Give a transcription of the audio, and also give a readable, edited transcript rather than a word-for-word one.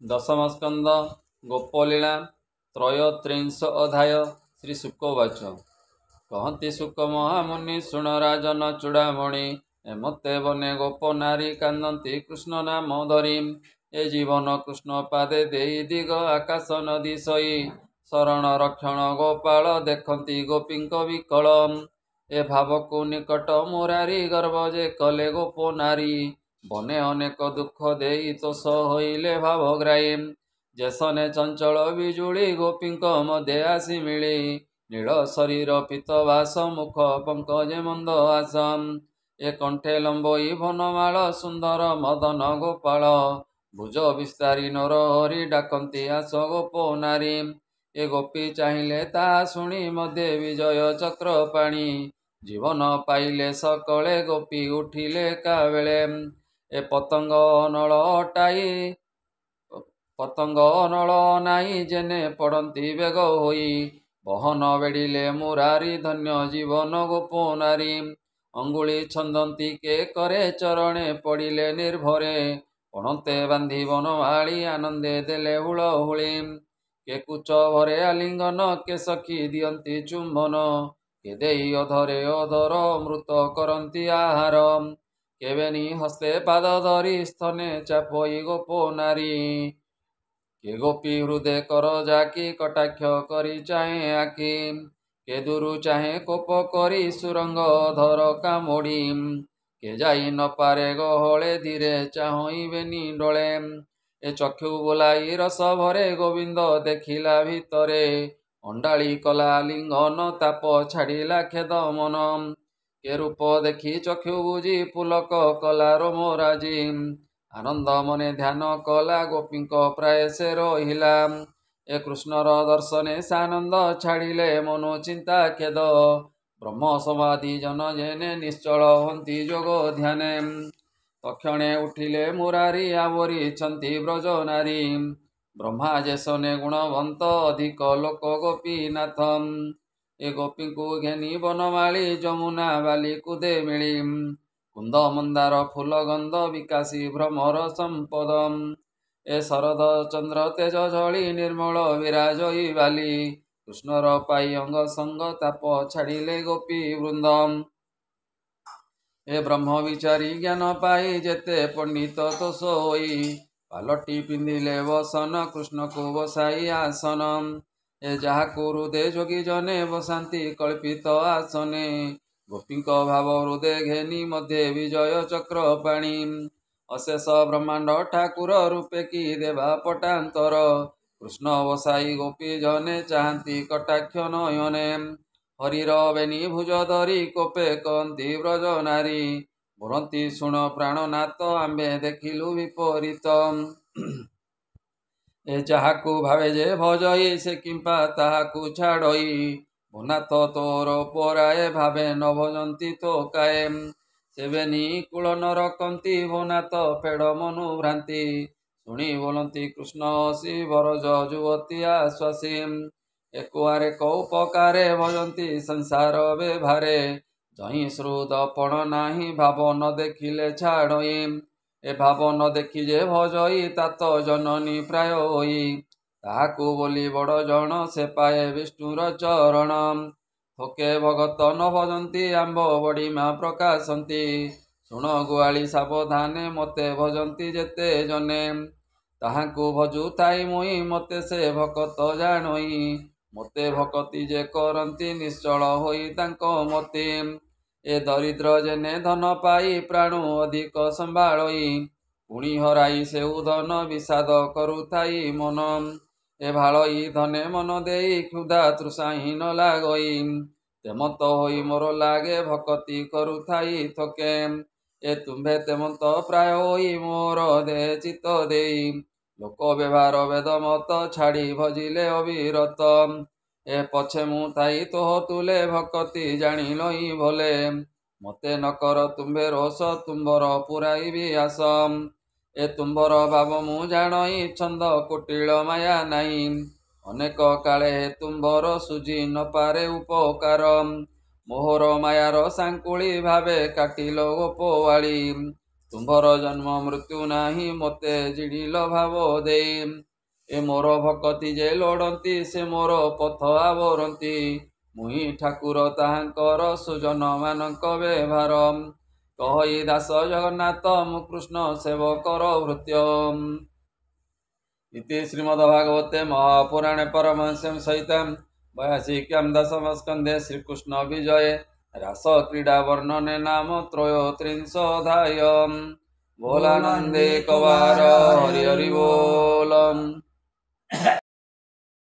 दशम स्कंद गोपलीला त्रयोत्रिंश अध्याय श्री शुकवाच कहती शुक महामुनि शुण राजन चूड़ामणि एमते बने गोप नारी कांदती कृष्ण नाम धरी ए जीवन कृष्ण पादे देई दिग आकाश नदी सई शरण रक्षण गोपाल देखती गोपींक विकल ए भावकु निकट मुरारी गर्भ जे कले गोप नारी बने अनेक दुख देई तोष होइले भावग्राही जेसने चंचल बिजुली गोपींक मध्य आसी मिली नील शरीर पीतवास मुख पंकजे मंद आसम ए कंठे लंबई भनमाल सुंदर मदन गोपाल भुज विस्तारी नर हरि डाकती आस गोप नारी ए गोपी चाहिए ताहा शुणी मध्य विजय चक्र पाणी जीवन पाइले सकले गोपी उठिले काबेले ए पतंग नल हटाई पतंग नल नाई जेने पड़ती बेग होई बहन बेड़िले मुरारी धन्य जीवन गोप नारी अंगुली छंदंती के करे चरणे पड़िले निर्भरे पणते बांधी बनमाली आनंदे देले हुलहुली के कुच भरे आलिंगन के सखी दियंती चुंबन के देई अधरे अधर मृत करंती आहार केवेनी हस्ते पाद धरी स्तने चापई गोप नारी के गोपी हृदय कर जाकी कटाक्ष करी चाहे आखि के दूरु चाहे कोप करी सुरंग धर कामोड़ी के जाई न पारे गहले धीरे चाहइबेनी डोले ए चक्षु बोलाई रस भरे गोविंद देखिला भितरे अंडाली कला लिंगन ताप छाड़िला खेद मन के रूप देखी चक्षु बुझी पुलक कला रोमराजी आनंद मने ध्यान कला गोपींक प्राय से रहिला ए कृष्णर दर्शने सानंद छाड़िले मनो चिंता खेद ब्रह्म समाधि जन जेने निश्चल हंती जोग ध्याने तक्षणे उठिले मुरारी आवरी छंती ब्रज नारी ब्रह्मा जेसने गुणवंत अधिक लोक गोपीनाथ ए गोपी को घेनी बनमाली जमुना बाली कुदे मिली कुंद मंदार फूल गंध विकासी भ्रमर संपद ए शरद चंद्र तेज झली निर्मल विराजई बाली कृष्णर पाई अंग संग ताप छाड़िले गोपी वृंद ए ब्रह्म विचारी ज्ञान पाई जेते पंडित तोष होई पालटी पिंधिले वसन कृष्ण को बसाई आसन ए जहा हृदय जोगी जने बसांती कल्पित आसने गोपींक भाव हृदय घेनी मध्य विजय चक्र पाणी अशेष ब्रह्मांड ठाकुर रूपे की देवा पटांतर कृष्ण बसाई गोपी जने चाहती कटाक्ष नयने हरिर बेनी भुज धरी कोपे कंती ब्रज नारी बुरंती शुण प्राणनाथ आंबे देखिलु विपरीत ए जाहाकु भावे जे भजई से किंपा ताहाकु छाड़ई भनाथ तोर पराए भावे न भजंती तो कायम सेवेनी कूल नरकंती भनाथ पेड़ मनु भ्रांति शुणी बोलती कृष्ण हसी भरज जुवती आश्वासी एकुआरे कौपकारे भजंती संसार बेभारे जही श्रुत पण नाही भाव न देखिले छाड़ई ए भाव न देखी जे भजई तात जननी प्राय होई ताहाकु बोली बड़ जन से पाए विष्णुर चरण थोके भगत न भजंती आंब बड़ीमा प्रकाशंती शुण गुआली सावधाने मते भजंती जेते जने ताहाकु भजु थाई मुई मते से भकत जानई मते भकति जे करंती निश्चल होई तांको मते ए दरिद्र जेने धन पाई प्राणु अधिक संभाळई पुणी हराई से धन विषाद करुथाई मन ए भाळई धने मन देई क्षुधा तृषाही न लागई तेमत होई मोर लागे भक्ति करुथाई थके ए तुम्भे तेमत प्राय होई मोर दे चित्त देई लोक व्यवहार वेद मत छाड़ी भजिले अविरत ए पछे मु थाई तोह तुले भक्ति जानिलई भले मते न कर तुम्भे रोष तुम्बर पुराई भी आसम ए तुम्बर भाव मु जानई छंद कुटिल माया नाई अनेक काले तुम्बर सुझी न पारे उपकार मोहर मायार सांकुली भावे काटिल गोपवाड़ी ତୁମ୍ଭର ଜନ୍ମ ମୃତ୍ୟୁ ନାହିଁ ମୋତେ ଜିଣିଲ ଭାବ ଦେଇ। ଏ ମୋର ଭକତି ଯେ ଲୋଡ଼ନ୍ତି ସେ ମୋର ପଥ ଆବରନ୍ତି। ମୁହିଁ ଠାକୁର ତାହାଙ୍କର ସୁଜନ ମାନଙ୍କ ବ୍ୟବହାର। କହଇ ଦାସ ଜଗନ୍ନାଥ ମୁଁ କୃଷ୍ଣ ସେବକର ଭୃତ୍ୟ। ଇତି ଶ୍ରୀମଦ୍ଭାଗବତେ ମହାପୁରାଣେ ପରମହଂସ୍ୟାଂ ସହିତାଂ ବୟାସିକ୍ୟାं ଦଶମସ୍କନ୍ଧେ ଶ୍ରୀକୃଷ୍ଣ ବିଜये ରାସ କ୍ରୀଡ଼ା ବର୍ଣ୍ଣନେ ନାମ ତ୍ରୟୋତ୍ରିଂଶୋऽଧ୍ୟାୟ। ବୋଲାନନ୍ଦେ କବାର ହରି ହରି ବୋଲ।